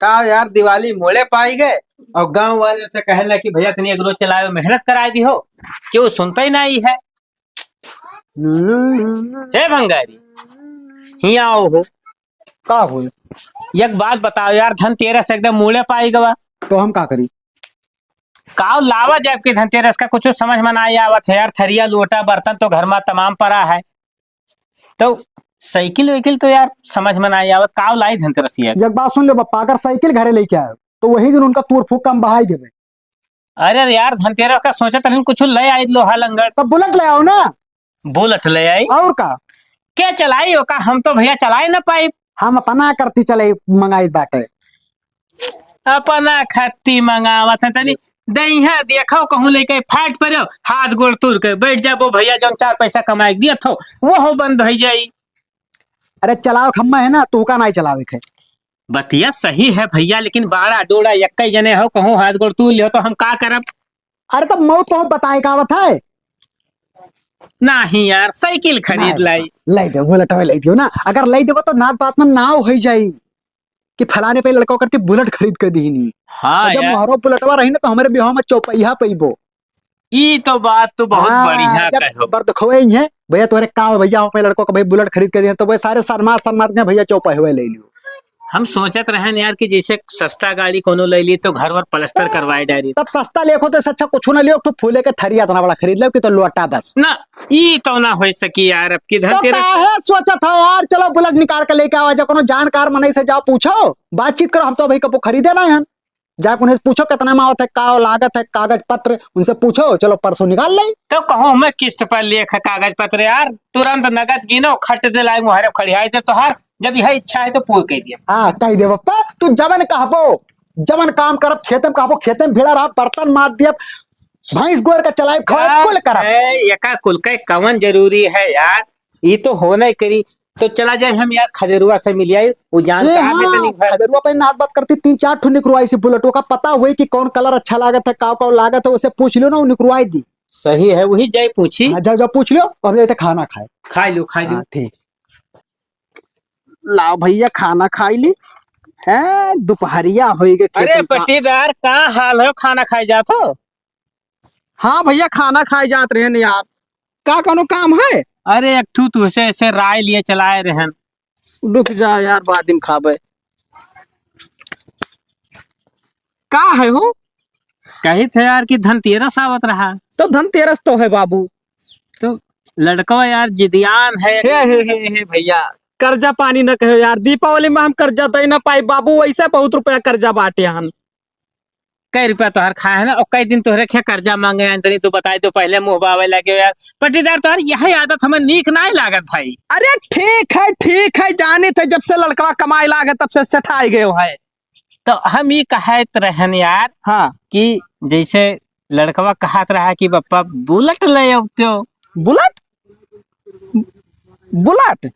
का यार दिवाली मोड़े पाई गए और गांव वाले से कहना कि भैया तनी एग्रो चलाओ मेहनत कराई दी हो क्यों सुनता ही नहीं है। हे भंगारी हिया आओ हो। का हो? एक बात बताओ यार, धनतेरस एकदम मूले पाई गवा तो हम का करी? काव लावा जब के धनतेरस का कुछ समझ में नहीं आवत है यार। थरिया लोटा बर्तन तो घर में तमाम पड़ा है, तो साइकिल वाइकिल तो यार समझ में नहीं आवत। काव लाई धनतेरस यार। एक बात सुन ले बप्पा, अगर साइकिल घरे लेके आए तो वही दिन उनका तूर फूक कम बहाई देवे। अरे यार धनतेरस का सोचा तनी कुछ ले आई लोहा लंगड़। तब बुलेट ले आओ ना। बुलेट ले आई और का? क्या चलाई हो का? हम तो भैया चलाई ना पाई। हम अपना करती चले मंगाई बाटे। अपना खत्ती मंगावत है तनी दहिया देखो कहूं लेके फाट पड़ो हाथ गोड़ तुर के बैठ जाबो भैया जो चार पैसा कमाए दिया थो वो हो बंद हो जाई। अरे चलाओ खम्मा है ना, तू का नहीं चलावे खे। बतिया सही है भैया, लेकिन बाड़ा डोड़ा एक जने हो कहूं हाथ गोड़ तू लियो तो हम का करब। अरे तब मौत को बताए का आवत है। नहीं यार साइकिल खरीद लाई। लाई दे बुलेट में लाई दियो ना। अगर लाई देबो तो नात बात में नाव हो जाई कि फलाने पे लड़का करके बुलेट खरीद के दी नहीं। हाँ जब यार हमारो बुलेटवा रही ना तो हमारे बिहाव में चौपहिया पैबो। ई तो बात तो बहुत बढ़िया कहो। बर्द खोए है भैया तोरे काम भैया अपने लड़कों को भाई बुलेट खरीद के दिया तो भाई सारे शर्मा के भैया चौपा हुए ले लियो। हम सोचत रहे यार कि जैसे सस्ता गाड़ी कोनो ले ली तो घर वर प्लास्टर करवाए डायरी। तब सस्ता लेखो तो अच्छा कुछ ना लियो, तो फूले के थरिया इतना बड़ा खरीद लो कि तो लोटा बस ना। ई तो ना हो सकी यार अब की तो धनतेरस। काहे सोचा था यार, चलो बुलेट निकाल के लेके आओ। जब कोनो जानकार मने से जाओ पूछो बातचीत करो। हम तो भाई कपो खरीदे ना हन, जा उन्हें पूछो कितना में होता है, का लागत है, कागज पत्र उनसे पूछो। चलो परसों निकाल ले। तो कहूँ मैं किस्त पर लेख कागज पत्र यार, तुरंत नगद गिनो खट दे लाएंगे हरे खड़ियाई दे तो हर जब यह इच्छा है तो पूर कह दिया। हाँ कह दे बप्पा, तू जबन कहबो जबन काम करब खेतम कहबो खेतम भेड़ा रहा बर्तन मार दिया भैंस गोर का चलाए खवाए कुल करब। एका कुल का कवन जरूरी है यार, ये तो होना ही करी। तो चला जाए हम यार खदेरुआ से मिल आए, वो जानकार है तनी भर। खदेरुआ पे नात बात करती 3-4 ठो निकरवाई सी बुलेटो का पता हुई कि कौन कलर अच्छा लागत है, का लागत है, उसे पूछ लियो ना, वो निकरवाई दी। सही है वही जाए पूछी। हाँ, जब पूछ लियो हम जाते खाना खाए। खा लो खा लो। ठीक लाओ भैया खाना खाई ली है, दोपहरिया हो गए। अरे पट्टीदार का हाल है, खाना खाए जात हो? हाँ भैया खाना खाए जात रहे न यार, का कोनो काम है? अरे एक ठू तुझसे ऐसे राय लिए चलाए रहन। रुक जा यार बाद में खाबे। का है हो? कही थे यार कि धनतेरस आवत रहा। तो धनतेरस तो है बाबू। तो लड़का यार जिदियान है। हे भैया कर्जा पानी न कहो यार, दीपावली में हम कर्जा दे न पाई बाबू, वैसे बहुत रुपया कर्जा बांटे हम। कई रुपया तोहर खाए है ना, और कई दिन तोहरे क्या कर्जा मांगे अंतनी तू बताई तो पहले मुंह बावे लगे यार। पट्टीदार तोहर यही आदत हमें नीक नहीं लागत भाई। अरे ठीक है जाने थे जब से लड़का कमाए लागे तब से सेठाई गए है। तो हम ये कहत रहन यार, हाँ कि जैसे लड़कवा कहत रहा कि पप्पा बुलेट ले आओ। बुलेट बुलेट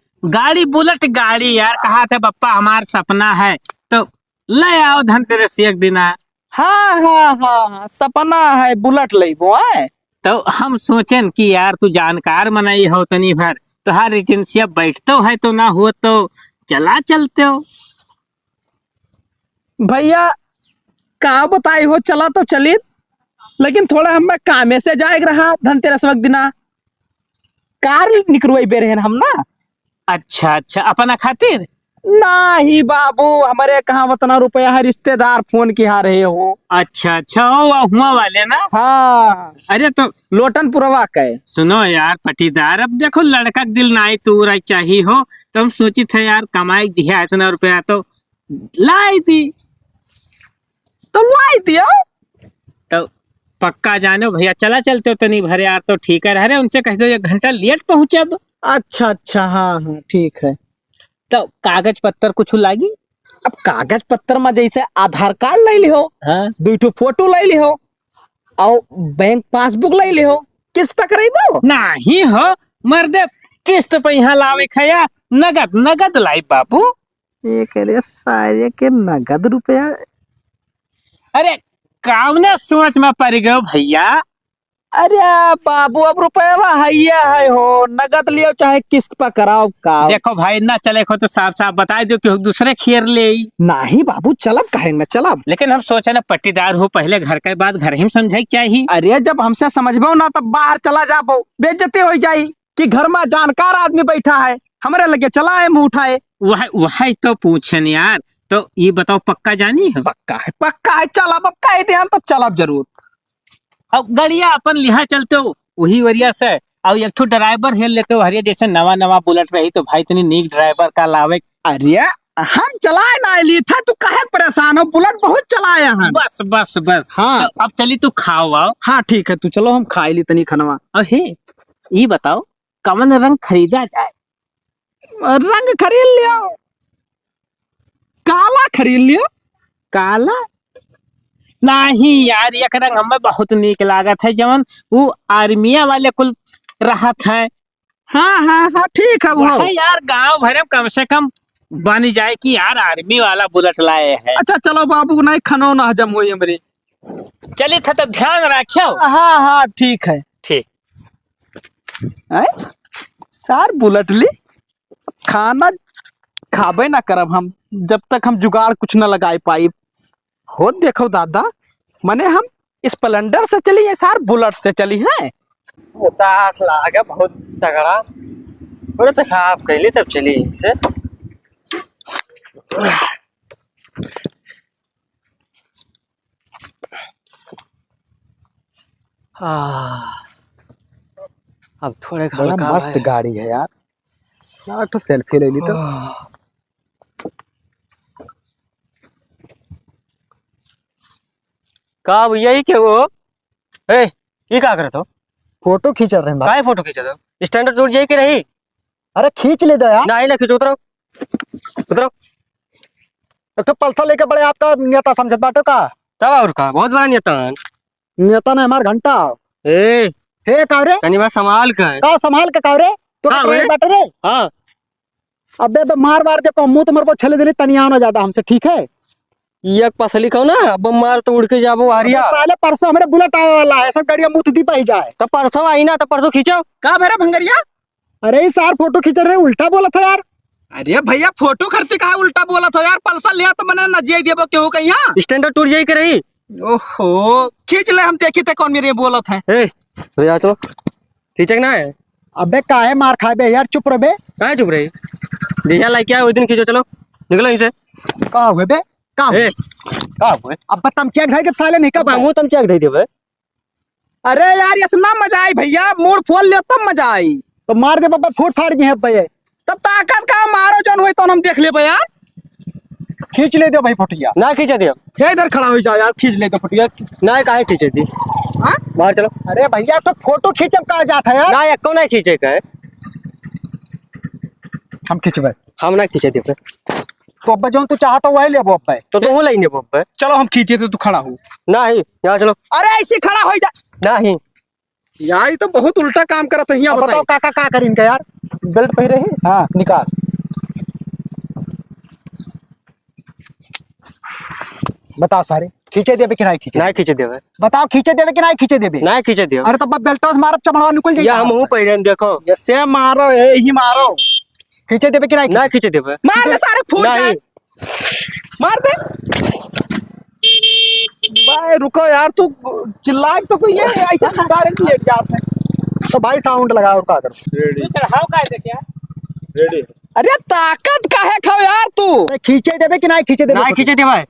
बुलेट गाड़ी यार कहा था पप्पा हमार सपना है, तो ले आओ धनतेरस एक दिन। हाँ सपना है बुलेट लेबो है। तो हम सोचन कि यार तू जानकार मनाई हो तनी भर, तो हर एजेंसिया बैठते है तो ना हो तो चलते हो। भैया का बताई हो, चला तो चली, लेकिन थोड़ा हम कामे से जाए रहा धनतेरस वक्त दिना कार निकलवाई बे रहे हम ना। अच्छा अपना खातिर नहीं बाबू, हमारे कहाँ उतना रुपया है, रिश्तेदार फोन किया रहे हो। अच्छा हो हुआ वाले ना। हाँ अरे तो लोटन पुरवा के सुनो यार पटीदार, अब देखो लड़का के दिल नहीं तूरा चाहिए हो, तो हम सोची थे यार कमाई दिया इतना रुपया तो लाई दी। तो लाई दिया तो पक्का जानो भैया चला चलते हो तनी भरे यार, तो ठीक है रहे उनसे कह दो 1 घंटा लेट पहुंचब। अच्छा हाँ ठीक है। तो कागज पत्तर कुछ लागी? अब कागज पत्तर में जैसे आधार कार्ड ले लिहो, हाँ 2 फोटो ले लिहो और बैंक पासबुक ले लिहो। किस पे करेबो? नहीं हो मर्दे, किस्त पे यहाँ लावे खया नगद लाई बाबू। एक सारे के नगद रुपया। अरे कावने सोच में पड़ गयो भैया। अरे बाबू अब रुपया है हो, नगद लियो चाहे किस्त पर कराओ का। देखो भाई ना चले को तो साफ साफ बता दो कि दूसरे खीर ले आई। नहीं बाबू चलब कहे न चलब। लेकिन हम सोचे ना पट्टीदार हो, पहले घर के बाद घर ही समझे चाहिए। अरे जब हमसे समझबो ना तब बाहर चला जाबो, बेइज्जती हो जाई कि घर में जानकार आदमी बैठा है, हमारे लगे चला है मुंह उठाए। वह तो पूछन यार। तो ये बताओ पक्का जानी है? पक्का है चलब, अब कहे ध्यान तब चलब जरूर। अब गड़िया अपन लिहा चलते हो वही वरिया से, और एक ठो ड्राइवर हेल लेते हो हरिया, जैसे नवा नवा बुलेट रही तो भाई इतनी नीक ड्राइवर का लावे। अरे हम चलाए ना ली था, तू काहे परेशान हो, बुलेट बहुत चलाया है। बस बस बस हाँ तो अब चली तू खाओ आओ। हाँ ठीक है, तू चलो हम खाई ली तनी खनवा। और हे ये बताओ कौन रंग खरीदा जाए? रंग खरीद लियो, काला खरीद लियो। काला नहीं यार, एक रंग हमें बहुत नीक लागत है, जवन वो आर्मिया वाले कुल राहत है। हाँ हाँ हाँ ठीक है वो। वह यार गांव भर में कम से कम बन जाए कि यार आर्मी वाला बुलेट लाए हैं। अच्छा चलो बाबू, नहीं खनो ना हजम हुई हमारी। चलिए था तो ध्यान रखियो। हाँ हाँ ठीक है। ठीक सार बुलेट ली, खाना खाबे ना करब हम जब तक हम जुगाड़ कुछ न लगाए पाई हो। देखो दादा, मने हम स्प्लेंडर से चली है, सार बुलेट से चली है। उतास लागा बहुत तगड़ा, पूरे पेशाब कैली तब चली इससे। अब थोड़े हल्का मस्त गाड़ी है यार, तो सेल्फी ले ली तो। का भैया ये क्या वो? ए ये का करत हो? फोटो खींच रहे हैं भाई। काहे फोटो खींचत हो? स्टैंडर्ड जोड़ जाई के रही? अरे खींच ले दो यार। नहीं ना खींचो, उतरो उतरो। एक तो पल्सर लेके बड़े आपका नेता समझत बाटो का। तब और का बहुत बड़ा नेता। नेता ने हमार घंटा ए हे कावरे तनी बात संभाल कर। का संभाल के कावरे तो हाँ, करे वे। बाटे रे। हाँ अबे बे मार मार दे को मुंह तुम्हारे को छले दिली, तनिया ना ज्यादा हमसे, ठीक है? एक पसली कहो ना, बम मार तो उड़ के जाबो हारिया। अबे साले परसों हमारे बुलेट आवे वाला है, सब गाड़ियां मुंह दी पाई जाए। तो परसों आई ना, तो परसों खींचो। का मेरा भंगरिया? अरे इस सार फोटो खींच रहे उल्टा बोला था यार। अरे भैया फोटो खरते कहा उल्टा बोला था यार, पल्सर लिया तो मैंने न जे देबो केहू कहीं। हां स्टैंडर्ड टूट जाई के रही। ओहो खींच ले, हम देखी थे कौन मेरे बोला था। ए तो यार चलो खींचक ना है। अबे काहे मार खाए बे यार, चुप रह बे। काहे चुप रही? जैसा लाइक क्या उस दिन खींचो, चलो निकलो यहीं से। का हुए बे का हुए? ए का हुए? अब बतम चेक घर के साले नहीं अब कब। मुंह तम चेक दे देबे। अरे यार इतना मजा आई भैया, मूड फोल लियो तब मजा आई। तो मार दे बाबा, फूट फाड़ गए हैं भैया। तब ताकत का मारो जन हुई तो हम देख ले यार। खींच ले दो भाई फोटिया। ना खींचा दियो। हे इधर खड़ा हो जा यार, खींच ले दो फोटिया। ना काहे खींचे दी? हां बाहर चलो। अरे भैया तो फोटो खींचब कहा जाता है यार। ना एको ना खींचे का है। हम खींचबे, हम ना खींचे दियो। तो अब जो तू चाहता वही ले अब। तो तू लाइन ने बब्बे। चलो हम खींचे तो तू खड़ा हो। नहीं यहां चलो। अरे ऐसे खड़ा हो जा। नहीं यार ये तो बहुत उल्टा काम करत है। यहाँ बताओ काका का करीन का यार, बेल्ट पहरे है। हाँ निकाल। बताओ सारे खींचे देबे कि नहीं खींचे? ना खींचे देबे। बताओ खींचे देबे कि नहीं खींचे देबे? ना खींचे दियो। अरे तो बेल्टो से मारब चमड़ा निकल जाए। या हम हूं पहिरे देखो। ऐसे मारो, यही मारो। खींचे देबे कि नहीं? ना खींचे देबे। मार दे सारे, फूट जाए। मार दे भाई। रुको यार, तू चिल्लाए तो कोई ये ऐसे डायरेक्ट लेट जाते हैं। तो भाई साउंड लगाओ और का करो। चढ़ाओ का है क्या? रेडी। अरे ताकत काहे खाओ यार तू? खींचे देबे कि नहीं खींचे देबे? ना खींचे देबे।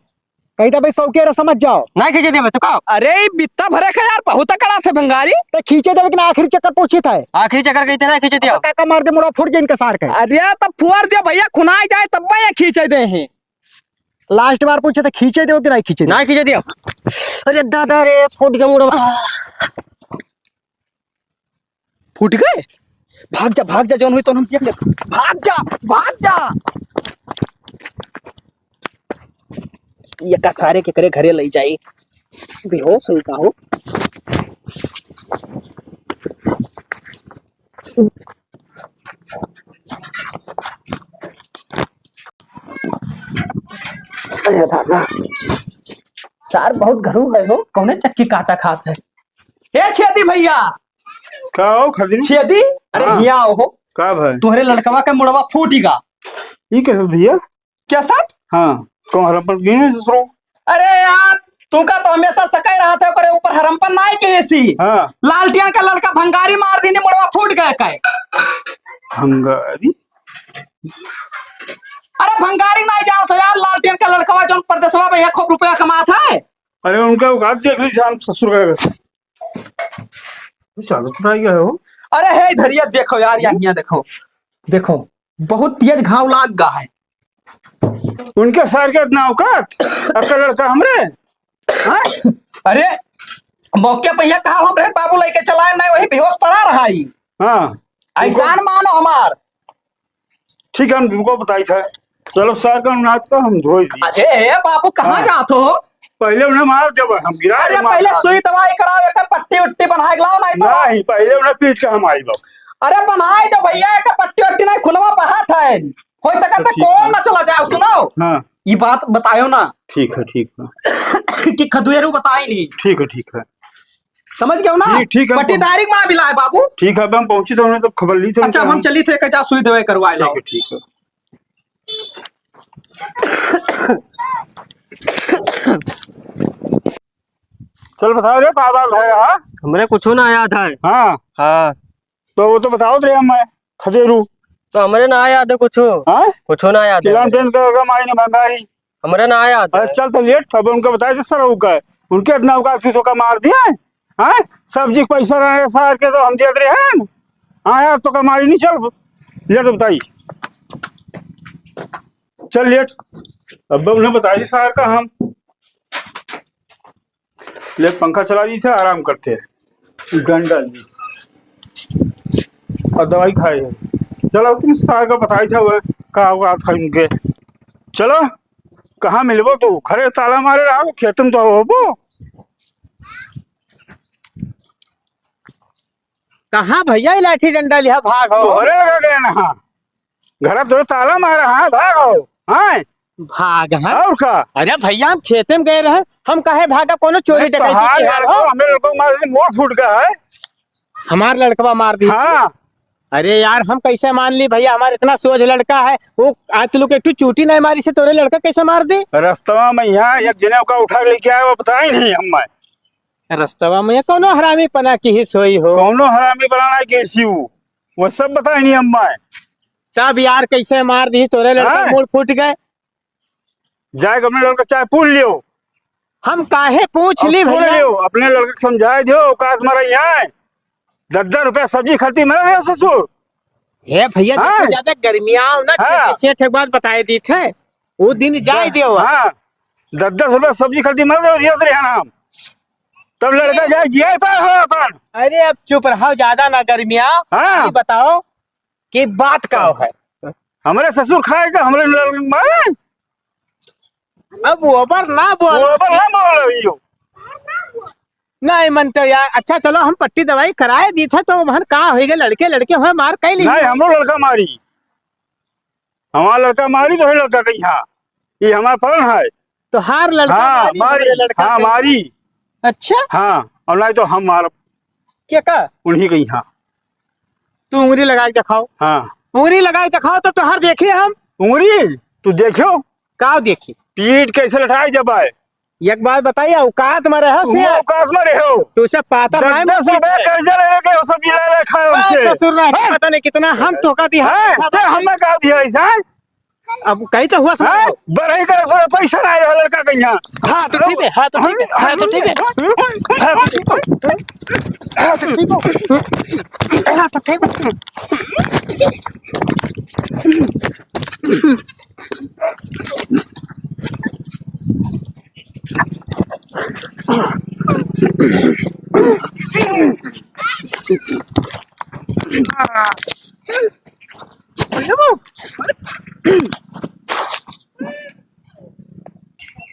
कहीं तो भाई सौके रे समझ जाओ। ना खींचे देबे तो का? अरे बित्ता भरे का यार, बहुत कड़ा थे भंगारी। तो खींचे देबे कि ना आखिरी चक्कर पूछी था। आखिरी चक्कर कहते ना खींचे दियो। काका मार दे मुड़ा फूट जाए इनके सार का। अरे तब फुआर दे भैया, खुनाई जाए तब मैं खींचे दे हैं। लास्ट बार पूछे तो खींचे दो कि नहीं खींचे? ना खींचे दियो। अरे दादा रे फूट गया मुड़ा। फूट गए? भाग जा जौन हुई तो हम देख ले। भाग जा। ये का सारे के करे घरे ले जाई। बेहोश हुई का हो। अरे दादा सार बहुत घरू है हो, कौने चक्की काटा खात है। ए छेदी भैया, का हो खदीन छेदी, अरे हाँ। हिया हो, का भाई तुम्हारे लड़कवा के मुड़वा फूटेगा। ये कैसे भैया? कैसा? हाँ कौन हरपन गिने ससुरो? अरे यार तू का तो हमेशा सकाई रहा था, ओकरे ऊपर हरमपन नाई के ऐसी हाँ लालटियन का लड़का भंगारी मार दी, मुड़वा फूट गया काय। हंगारी अरे भंगारी नहीं जाओ तो यार, लालटियन का लड़का जो प्रदेशवा में 1 रुपया कमाता है। अरे उनका औकात देख ली शाम ससुर का चालू चुराई गया हो। अरे हे धरिया देखो यार, यहाँ देखो देखो, बहुत तेज घाव लाग गया है। उनके सर के इतना औकात, आपका लड़का हमरे हाँ? अरे मौके पे यह कहा हम रहे बाबू लेके चलाए नहीं, वही बेहोश पड़ा रहा ही। हाँ ऐसा मानो हमार। ठीक है हम तुमको बताई था। चलो सर का नाच को हम धोई दी। अरे बाबू कहाँ हाँ। जाते हो? पहले उन्हें मार जब हम गिरा अरे के मार पहले डाल। सुई दवाई कराओ, एक पट्टी उट्टी बनाए लाओ नहीं तो। नहीं पहले उन्हें पीट के हम आई लोग। अरे बनाए दो भैया, एक पट्टी उट्टी नहीं, खुलवा बहा था। हो सका तो ठीक कौन है। ना चला जाओ। सुनो हाँ ये बात बतायो ना ठीक है कि खदुएरू बताई नहीं, ठीक है समझ गए हो ना? ठीक है। पट्टीदारी माँ भी लाए बाबू। ठीक है अब हम पहुंचे तो हमने तो खबर ली थी अच्छा अब हम चली थे क्या सुई दवाई करवाए लाओ। ठीक है चल बताओ रे का बात है। हाँ हमरे कुछ ना याद है। हाँ हाँ तो वो तो बताओ रे हम खदेरू तो हमरे ना याद है कुछ, हाँ कुछ ना याद है। किलान ट्रेन का मायने भंगारी। हमरे ना याद है। अरे चल तो लेट अब उनको बताया जिस तरह का है उनके इतना औकात किसों का मार दिया है। हाँ सब्जी का पैसा रहे सार के तो हम दे रहे हैं। हाँ यार तो कमाई नहीं चल लेट बताई चल लेट अब उन्हें बताइए सार का हम लेट पंखा चला दी थे आराम करते हैं डंडा ली और दवाई खाई है। चलो तुम सार का बताई था वह का औकात था उनके। चलो कहाँ मिलबो तू खरे ताला मारे रहा खेतन तो होबो। कहाँ भैया ये लाठी डंडा लिया भाग हो। तोहरे लगा गया ना घर तो ताला मारा हाँ भागो। हाँ भाग है और का अरे भैया हम खेते में गए रहे, हम काहे भागा, कोनो चोरी डकैती की हाल हो। हमें लड़कों मार मोड़ फूट गया है। हमार लड़कवा मार दी। हाँ अरे यार हम कैसे मान ली भैया, हमारा इतना सोच लड़का है, वो आज तू लोग एक चूटी नहीं मारी से तोरे लड़का कैसे मार दे। रास्ता में यहाँ एक जने का उठा के लेके आया वो पता ही नहीं हमें। रास्ता में कोनो हरामी पना की ही सोई हो। कौनो हरामी बनाना कैसी वो सब पता ही नहीं हमें। तब यार कैसे मार दी तोरे लड़का, हाँ। मूड फूट गए। जाए अपने लड़का चाहे पूछ लियो हम काहे पूछ और ली सुन भैया। लियो अपने लड़के को समझाए दियो औकात मारा यहाँ 10-10 रुपया सब्जी खाती मेरा रे ससुर। हे भैया हाँ। देखो ज्यादा गर्मियां ना हाँ। सेठ एक बात बताए दी थे वो दिन जाए दियो। हाँ 10-10 रुपया सब्जी खाती मेरा रे नाम तब लड़का जाए जिया पार हो अपन। अरे अब चुप रहो, ज्यादा ना गर्मियां। हाँ। ये बताओ कि बात का है। हमारे ससुर खाएगा हमारे लड़के को मारे अब ओवर ना बोल। वो पर ना बोल रही हो। नहीं मन तो यार। अच्छा चलो हम पट्टी दवाई कराए दी था तो वहां का हो गए, लड़के लड़के हुए मार कई ली। नहीं हम लड़का मारी हमारा लड़का मारी तो है लड़का कहीं हाँ ये हमारा पलन है। तो हार लड़का हाँ मारी मारी हमारे लड़का हाँ के। मारी अच्छा हाँ और नहीं तो हम मार क्या का उन्हीं कहीं हाँ। तू उंगली लगाई दिखाओ, हाँ उंगली लगाई दिखाओ तो तुहार देखिए हम उंगली तू देखो का देखी। पीठ कैसे लटाई जब आए एक बात बताइए, औकात में रहो तुम से औकात में रहो। तू सब पाता नहीं 10 रुपया कर्जा ले के वो सब जिला खाए हमसे। ससुर ना पता नहीं कितना हम तो का दिया। हाँ, तो हमें कहा दिया ऐसा अब कहीं तो हुआ हाँ सुनो। बढ़ाई कर थोड़ा पैसा नहीं रहा लड़का कहीं यहाँ। हाँ तो ठीक है, हाँ तो ठीक है, हाँ तो ठीक है, हाँ तो ठीक है, हाँ तो ठीक है, हाँ तो ठीक है।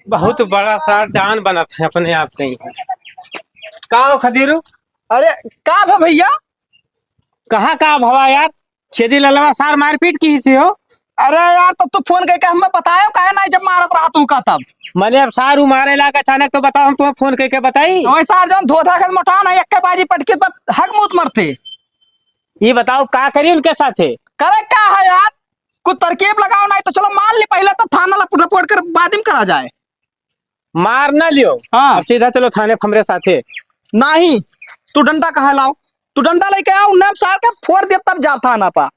बहुत बड़ा सा डान बना था अपने आप कहीं। का हो खदीरू? अरे का भा भैया? कहाँ का भवा यार? छेदी ललवा सार मारपीट की ही से हो। अरे यार तब तो फोन करके हमें बतायो काहे नहीं जब मारत रहा तू हूँ का तब मैंने अब सार मारे लाग अचानक तो बताओ, हम तुम्हें फोन करके बताई। वैसा जौन धोधा के मोटा ना एक बाजी पटके पर हक मुत मरते ये बताओ का करी उनके साथे। करे का है यार, कुछ तरकीब लगाओ, नहीं तो चलो मान ली पहले तो थाना रिपोर्ट कर बाद में करा जाए। मार ना लियो, हाँ अब सीधा चलो थाने हमरे साथे। नहीं, तू डंडा कहा लाओ, तू डंडा लेके आओ, नाम सार के फोड़ दे तब जा थाना पा।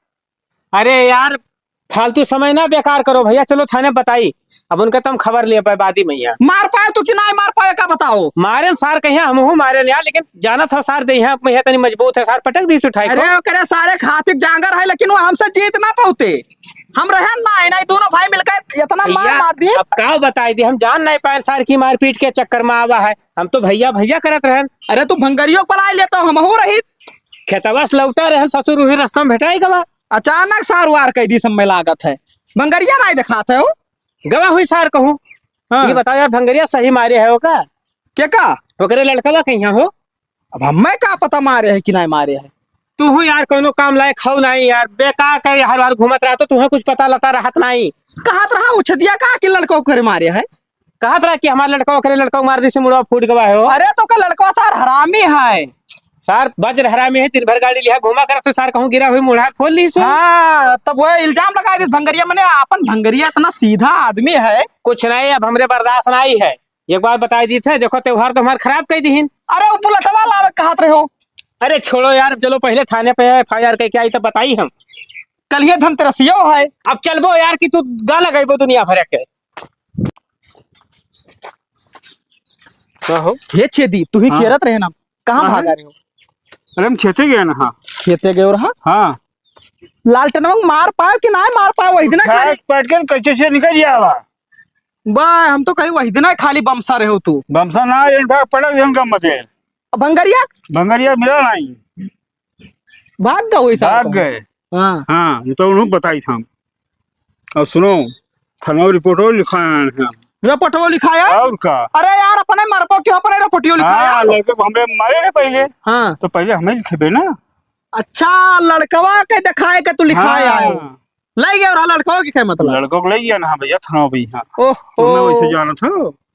अरे यार फालतू समय ना बेकार करो भैया, चलो थाने बताई। अब उनका तुम खबर लिए पाए बादी मैया। मार पाए तो कि नहीं मार पाए का बताओ। मारे सार कहिया हमहू मारे यार, लेकिन जाना था सार दे यहाँ मैया तनी मजबूत है, सार पटक दी उठाई। अरे करे सारे खातिर जांगर है, लेकिन वो हमसे जीत ना पाते। हम रहे ना है नहीं, दोनों भाई मिलकर इतना मार दिए। अब का बताई दी, हम जान नहीं पाए सार की मारपीट के चक्कर में आवा है। हम तो भैया भैया करत रहे। अरे तू भंगरियों पढ़ाई ले तो हम रही खेतवा से लौटा रहे, ससुर उही रास्ता में भेटाई गवा। अचानक सार कह दी सब में लागत है, भंगरिया नहीं दिखाते हो गवा हुई सार कहूँ। हाँ। ये बताओ यार भंगरिया सही मारे है का? के का ओकरे लड़कवा कहीं हो? अब हमें का पता मारे है कि नहीं मारे है। तू हो यार कोनो काम लायक खाऊ नहीं यार, बेकार के हर बार घूमत रहा तो तुम्हें कुछ पता लता रहत नहीं। कहत रहा उछदिया का कि लड़कों को मारे है। कहत रहा कि हमारे लड़का ओकरे लड़का मार दी से मुड़वा फूट गवा हो। अरे तो का लड़का सार हरामी है। सार बज हरामी है, दिन भर गाड़ी लिया घुमा कर तो सार कहूँ गिरा हुई मुड़ा खोल ली से। हाँ तब वो इल्जाम लगा दी भंगरिया। मैंने अपन भंगरिया इतना सीधा आदमी है। कुछ नहीं, अब हमरे बर्दाश्त नहीं है। एक बार बताई दी थे, देखो त्योहार तो हमारे खराब कर दी। अरे वो बुलेटवा लावे कहत रहे हो। अरे छोड़ो यार, चलो पहले थाने पे FIR करके आई तो बताई हम। कल ये धनतेरसियो है। अब चलबो यार कि तू गा लगेबो दुनिया भर के। कहो ये छेदी तू ही हाँ। खेरत रहे ना, कहाँ हाँ। भागा रहे हो? अरे हम खेते गए ना। हाँ खेते गए रहा। हाँ लालटेनवा मार पाए कि नहीं मार पाए वही दिन खाली। पट कर कच्चे से निकल जावा। बा हम तो कहीं वही दिन खाली बमसा रहे हो तू। बमसा ना एक भाग पटक दे हम मते। भंगरिया भंगरिया मिला नहीं, भाग गए वही साहब। भाग गए। हाँ हाँ ये तो उन्होंने बताई था। और सुनो, थाना रिपोर्ट लिखा है रपटो लिखाया। और का। अरे यार अपने मरपो क्यों अपने रपटियो लिखाया। हाँ लड़के को हमरे मारे ना पहले, हाँ तो पहले हमें लिखे ना। अच्छा लड़कवा के दिखाए के तू लिखाए आयो। ले गया और लड़कवा के क्या मतलब। लड़कों को ले गया ना भैया थाना भैया। ओहो मैं वैसे जाना था।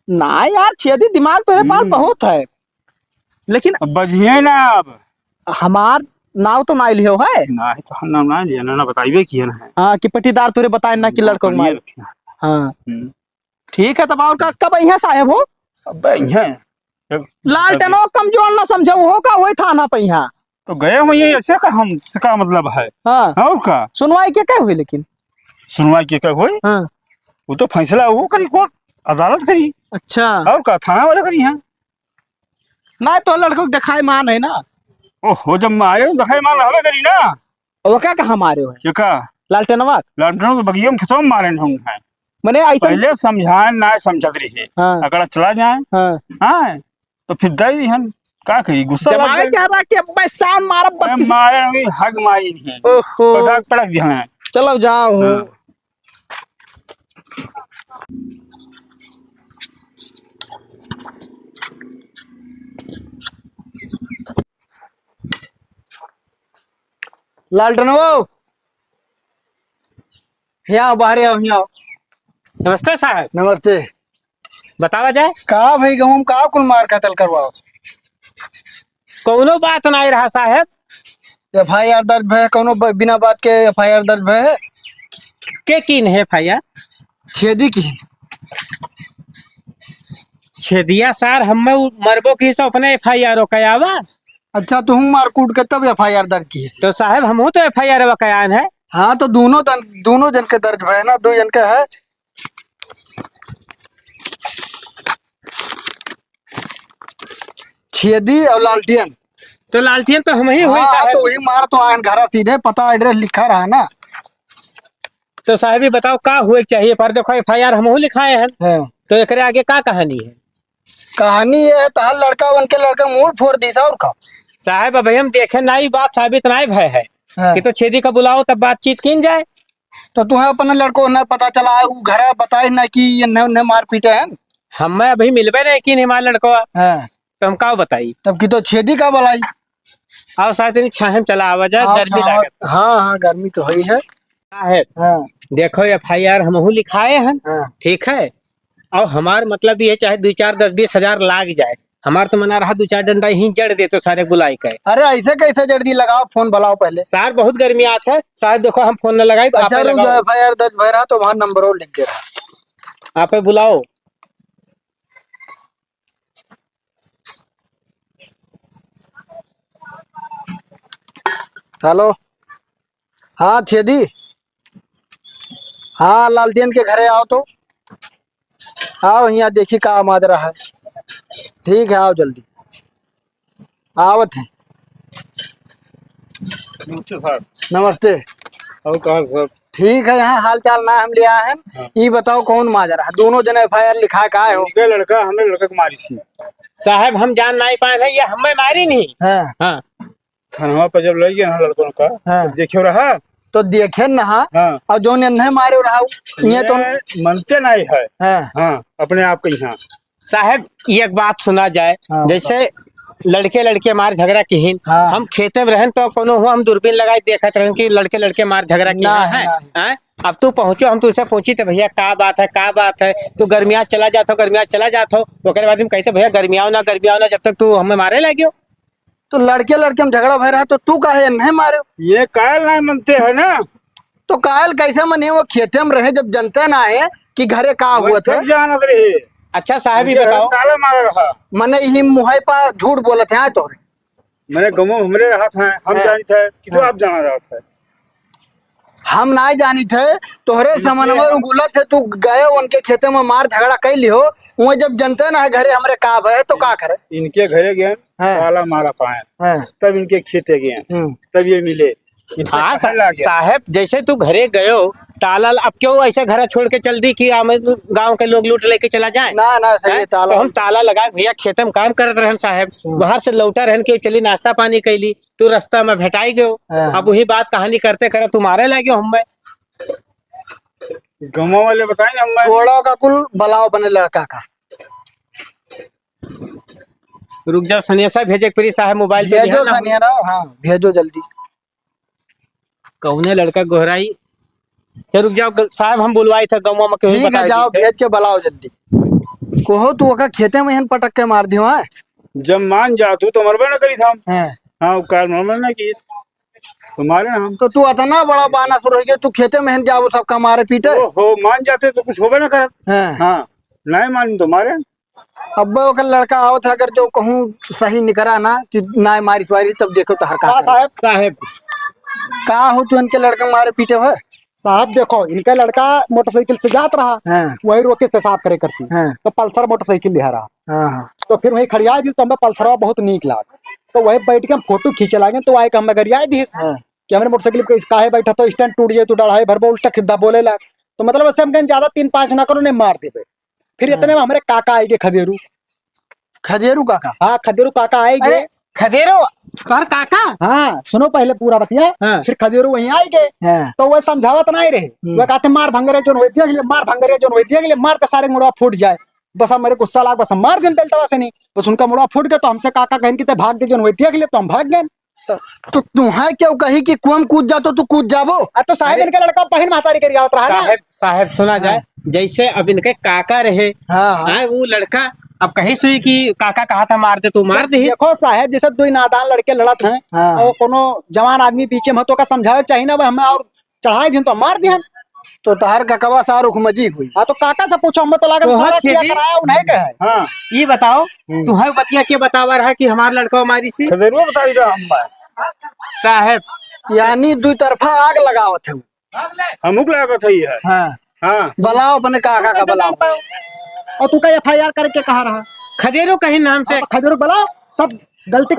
ना यार छेदी दिमाग तेरे पास बहुत है, लेकिन अब बजिए ना। अब हमार नाव तो ना लियो है ना ही तो हम नाम ना लिया ना बताइए किया ना है। हाँ कि पट्टीदार तुरे बताए ना कि लड़कों को मार। हाँ ठीक है तब और का कब यहाँ साहेब हो। अब यहाँ लालटेनो कमजोर ना समझो हो का वही थाना पे यहाँ। तो गए हुए ऐसे का हम का मतलब है। हाँ और का सुनवाई क्या हुई लेकिन। सुनवाई के क्या हुई, हाँ वो तो फैसला वो करी कोर्ट अदालत करी। अच्छा और का थाना वाले करी यहाँ। ना तो लड़कों को दिखाए मान है ना। ओहो जब आए दिखाई मान रहा करी ना। वो क्या कहा मारे हो क्या का लालटेनवा। लड़कों के बगिया में खतम मारे हम हैं। मैंने ऐसा। पहले समझाए ना समझत रही। हाँ अगर चला जाए हाँ हाँ तो फिर दई हम का करी गुस्सा लग जमावे गया। चाह रहा कि मैं शान मारा अरे बत्तीस। मारे नहीं, हग मारी नहीं। ओहो पटक पटक दिया है। चलो जाओ। हाँ। लालटेनवा यहाँ बाहर आओ यहाँ आओ। नमस्ते साहब, नमस्ते। बतावा जाए। का भाई गहूम का कुल मार कतल करवाओ। कोनो बात नहीं रहा साहब। FIR दर्ज भय कोनो बिना बात के FIR दर्ज भय के कीन है FIR। छेदी की। छेदिया सार हम मरबो की से अपने FIR कयावा। अच्छा तुम मारकूट के तब FIR दर्ज की। तो साहब हम तो FIR कयान है। हाँ तो दोनों जन के दर्ज भय ना, 2 जन के है। छेदी और लालटेन। तो लालटेन तो हम ही हुई हाँ साहब। तो वही मार तो आयन घरा सीधे पता एड्रेस लिखा रहा ना। तो साहब ये बताओ का हुए चाहिए, पर देखो FIR हम लिखाए हैं, हाँ। तो एकरे आगे का कहानी है। कहानी ये है तहार लड़का बन के लड़का मूड फोड़ दी और का। साहब अब हम देखे नहीं बात साबित नहीं भय है हाँ। कि तो छेदी का बुलाओ तब बातचीत किन जाए। तो तुम्हें अपने लड़को न पता चला है, वो घर बताए ना कि ये न मार पीटे है। हम अभी मिलबे नहीं कि हमारे लड़को, हाँ। तो हम का बताई। तब की तो छेदी का बलाई। आओ साथ में छाहम चला आवाज गर्मी लागत। हाँ हाँ गर्मी तो है। साहब हाँ देखो FIR हम लिखाए हैं, हाँ ठीक है। और हमार मतलब ये चाहे 2 4 10 20 हजार लाग जाए, हमार तो मना रहा 2 4 डंडा ही जड़ दे तो सारे बुलाई के। अरे ऐसे कैसे जल्दी लगाओ, फोन बुलाओ पहले। सार बहुत गर्मी आता है सार, देखो हम फोन न लगाए तो अच्छा आपे रुक जाओ, लगाओ, FIR दर्ज भय रहा तो वहाँ नंबर और लिख के रहा। आपे बुलाओ। हेलो, हाँ छेदी, हाँ लालटेन के घरे आओ तो आओ, यहाँ देखी का माज रहा है। ठीक है, आओ जल्दी, आवत है। नमस्ते साहब। नमस्ते। और कहा साहब? ठीक है, यहाँ हाल चाल ना हम ले आए हैं। ये बताओ कौन माज रहा है? दोनों जने FIR लिखा का हो? इनके लड़का हमने लड़का को मारी थी। साहब हम जान नहीं पाए हैं, ये हमें मारी नहीं। हाँ हाँ थानवा पर जब लग गया ना लड़कों का, हाँ। तब देखियो रहा। तो देखे न, हाँ। हाँ, और जो ने मारे रहा ये तो ये मनते नहीं है। हाँ हाँ, अपने आप के यहाँ। साहब एक बात सुना जाए, हाँ, जैसे लड़के लड़के मार झगड़ा किहिन, हाँ। हम खेते में रहन तो कोनो हुआ हम दूरबीन लगाए देखत रहन कि लड़के लड़के मार झगड़ा किए ना, हैं, ना। हैं? अब तू पहुंचो, हम तुझसे पूछी तो भैया का बात है, का बात है, तू गर्मिया चला जातो, गर्मिया चला जातो, ओकरे बाद हम कहते भैया गर्मियाओ ना, जब तक तू हमें मारे लगियो। तो लड़के लड़के में झगड़ा भय रहा तो तू काहे नहीं मारे? ये कायल नहीं मनते है ना, तो कायल कैसे मने? वो खेते में रहे जब जनते ना है कि घरे का हुआ वो था। सब जानत रहे। अच्छा साहब ही ये बताओ, ताला मारा रहा। मने यही मुहे पर झूठ बोलत है तो मैंने गमो हमरे रहा था, हम हाँ। जानी थे कि तो हाँ। आप जाना रहा था। हम ना जानी थे, तोहरे समन्वय उगुलत है, तू गए उनके खेते में मार झगड़ा कर लियो, वो जब जनते ना है घरे हमरे का है तो का करे? इनके घरे गए, हाँ। ताला मारा पाए, हाँ। तब इनके खेते गए, हम्म। तब ये मिले। इनसे हाँ कहने लग गया। साहब जैसे तू घरे गयो ताला, अब क्यों ऐसे घर छोड़ के चल दी कि गांव के लोग लूट लेके चला जाए? ना ना सही हैं? ताला। तो हम ताला लगा भैया खेतम काम करत रहन साहब, बाहर से लौटा रहन के चली नाश्ता पानी कैली, तू रास्ता में भेटाई गयो, हाँ। अब वही बात कहानी करते करे तुम्हारे लगे हमें। गमो वाले बताए हम कोड़ो का कुल बलाओ बने लड़का का। रुक जाओ सनिया भेजे प्री साहब मोबाइल पे भेजो ध्यान ना- सनिया, हाँ भेजो जल्दी। कौने लड़का गोहराई। चल रुक जाओ साहब, हम बुलवाई था गाँव में, क्यों ठीक है, जाओ भेज के बलाओ जल्दी। कोहो तू ओका खेते में हन पटक के मार दियो है। जब मान जा तू तो मरबे न करी था हम। हैं। हाँ, कार मरबे न की तुम्हारे हम। तो तू इतना बड़ा बहाना शुरू हो गया, तू खेते में हन जाओ सबका मारे पीटे। हो मान जाते तो कुछ होबे न कर। हैं। हाँ, नहीं मान तुम्हारे। अब ओका लड़का आओ था, अगर जो कहूँ सही निकरा ना कि ना मारी स्वारी, तब देखो तो हर का साहब। साहब का हो तू इनके लड़के मारे पीटे हो? साहब देखो, इनका लड़का मोटरसाइकिल से जात रहा, हाँ वही रोके पेशाब करे करती, हाँ तो पल्सर मोटरसाइकिल ले रहा, हाँ हाँ। तो फिर वही खड़िया दी, तो हमें पल्सरवा बहुत नीक लाग, तो वही बैठ के हम फोटो खींचे लागे, तो आए हम गरिया दी हाँ। कि हमने मोटरसाइकिल पे काहे बैठा, तो स्टैंड टूट जाए तो डढ़ाई भर उल्टा खिद्दा बोले ला, तो मतलब ऐसे हम कहीं ज्यादा 3 5 ना करो, नहीं मार देवे। फिर इतने में हमारे काका आएंगे खदेरू, खजेरू काका? हाँ खदेरू काका आएंगे। अरे खदेरो कर काका। हाँ सुनो पहले पूरा बतिया। हाँ। फिर खदेरू वहीं आएंगे, हाँ। तो वह समझावत नहीं रहे, वह कहते मार भंगरे जो वैद्य के लिए, मार भंगरे जो वैद्य के लिए, मार के सारे मुड़वा फूट जाए, बस हम मेरे गुस्सा लाग, बस हम मार दें डलटवा से नहीं, बस उनका मुड़वा फूट गया, तो हमसे काका कहन की भाग गए जो वैद्य के लिए, तो हम भाग गए। तो तुम्हें क्यों कही कि कुम कूद जा तो तू कूद जाबो? तो साहब इनका लड़का बहन मातारी करी आवत रहा ना। साहब सुना जाए, जैसे अब इनके काका रहे, हाँ हाँ। हाँ वो लड़का अब कहीं से कि काका कहा था मार दे, तू मार दे। देखो साहब, जैसे दो नादान लड़के लड़त हैं, हाँ। और कोनो जवान आदमी पीछे में तो का समझावे चाहिए ना, हमें और चढ़ाई दिन तो मार दिहन। तो तहर ककवा सारुख मजी हुई। हाँ तो काका से पूछो, हमें तो लागत तो सारा हाँ, किया छेदी। कराया उन्हें का है। हाँ, ये बताओ तुम्हें बतिया के बतावा रहा कि हमारा लड़का मारी सी खदेरुआ बता दी हम। साहब। यानी दो तरफा आग लगावत है। हमको लागत है ये। हाँ। हाँ, बलाओ अपने काका का बलाओ। और तू का FIR करके कहा रहा, खदेरो कहीं नाम से। तो खदेरू बला सब गलती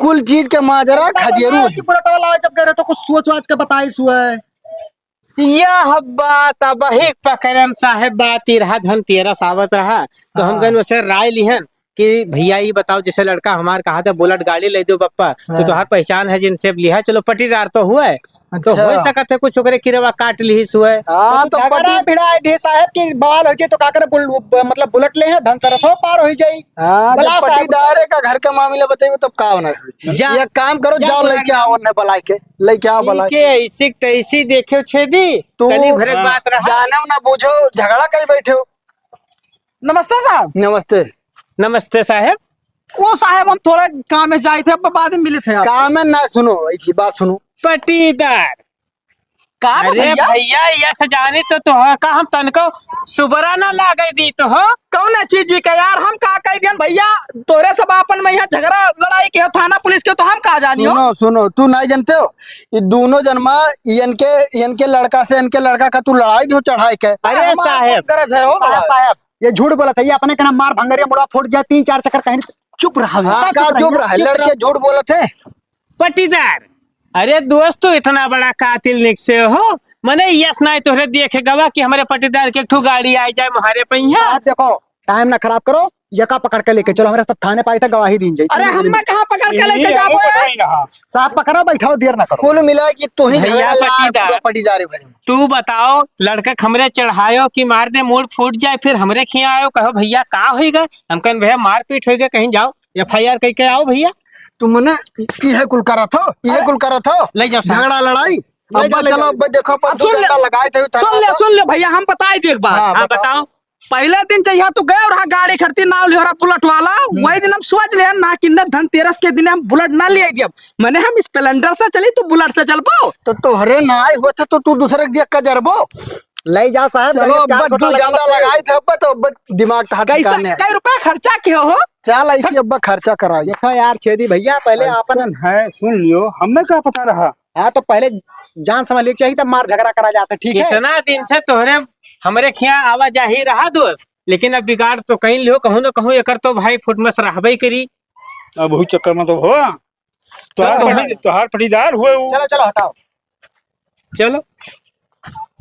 कुल चीज के माजरा खजेरू है। जब कह रहे तो कुछ सोच वाच के बताई सुए। यह बात अब ही पकड़म साहेब, बात ही रहा धन तेरा सावत रहा, तो हम गन वैसे राय लिहन कि भैया ये बताओ, जैसे लड़का हमार कहा था बुलेट गाड़ी ले दो पप्पा, तो तुम्हार पहचान है जिनसे लिया, चलो पटीदार तो हुआ है, तो अच्छा। हो सकत है कुछ ओकरे किरवा काट ली हुए। हाँ तो झगड़ा भिड़ा दे साहब की बवाल हो जाए, तो का करे मतलब बुलेट ले हैं, धनतेरस हो पार हो जाए। हाँ, बला जब साहब। पटीदार का घर का मामला बताइए तब का होना है। जा- ये काम करो, जा जाओ बोला लेके आओ ने बलाई के, लेके आओ बलाई के ऐसी तैसी देखो छेदी तू कनी भरक बात रहा। जाने ना बूझो, झगड़ा कहीं बैठे हो। नमस्ते साहब। नमस्ते। नमस्ते साहब। वो साहब हम थोड़े काम में जाए थे, अब बाद में मिले थे आप। काम है ना, सुनो ऐसी बात सुनो। पटीदार। का बा अरे भैया? भैया ये सजाने तो का हम तनको सुबरा ना लागे दी तो हो। कौन चीज जी का यार, हम का कह दियन भैया, तोरे सब आपन में यहाँ झगड़ा लड़ाई के हो, थाना पुलिस के हो, तो हम का जानियो। सुनो सुनो, तू नहीं जानते हो ये दोनों जन्मा इनके लड़का से इनके लड़का का तू लड़ाई जो चढ़ाई के। अरे हमारा साहब, कौन गरज है हो साहब साहब ये झूठ बोला था, ये अपने का नाम मार भंगरिया मुड़ा फूट जाए 3-4 चक्कर कहीं चुप रहा। हाँ का चुप रहा, लड़के झूठ बोले थे। पटीदार। अरे दोस्त तू इतना बड़ा कातिल निकसे हो, मने यस नहीं तोहरे देखे गवा कि हमारे पटीदार के एक ठो गाड़ी आ जाए मुहारे पहिया। आप देखो टाइम ना खराब करो, यका पकड़ के लेके चलो, हमारे सब थाने पाई था गवाही दी जाए। अरे हम कहाँ पकड़ के लेके जाबो यार। साहब पकड़ो, बैठाओ, देर ना करो। कुल मिला कि तू ही भैया झगड़ा पटीदार। पूरा पटीदार है भरे में। तू बताओ लड़का हमरे चढ़ायो कि मार दे मूड फूट जाए, फिर हमरे खिया आयो कहो भैया का हो गए, हम कहें भैया मारपीट हो गए, कहीं जाओ FIR कह के आओ भैया। तुम ना यह कुल करत हो, यह कुल करत हो, ले जाओ साहब। झगड़ा लड़ाई। ले अब जाओ, ले चलो जाओ। अब देखो पर अब सुन ले, लगाए थे सुन ले भैया, हम बताए थे एक बार। हाँ, हाँ बताओ। पहले दिन चाहिए तू गए और गाड़ी खड़ती नाव लिया बुलेट वाला, वही दिन हम सोच ले ना कि धनतेरस के दिन हम बुलेट ना ले आएगी। अब मैंने हम स्प्लेंडर से चली, तू बुलेट से चल पाओ। तो तोहरे ना आए हुए थे तो तू दूसरे के देख कर जरबो। ले जाओ साहब। चलो पहले चार अब छोटा तू लगा ज्यादा लो। लगाए थे अब तो अब दिमाग था कैसे ठिकाने है। कई रुपया खर्चा किया हो? चल ऐसी अब खर्चा कराइए। देखो यार छेदी भैया, पहले अपन अपन है सुन लियो, हमें क्या पता रहा। हाँ तो पहले जान समझ लेके चाहिए, तब मार झगड़ा करा जाता, ठीक है। इतना दिन से तोहरे हमरे खिया आवाजाही रहा दोस्त, लेकिन अब बिगाड़ तो कहीं लियो, कहूँ न कहूँ एकर तो भाई फुटमस रहबे करी। अब वही चक्कर में तो हो तोहार पटीदार हुए वो। चलो चलो हटाओ। चलो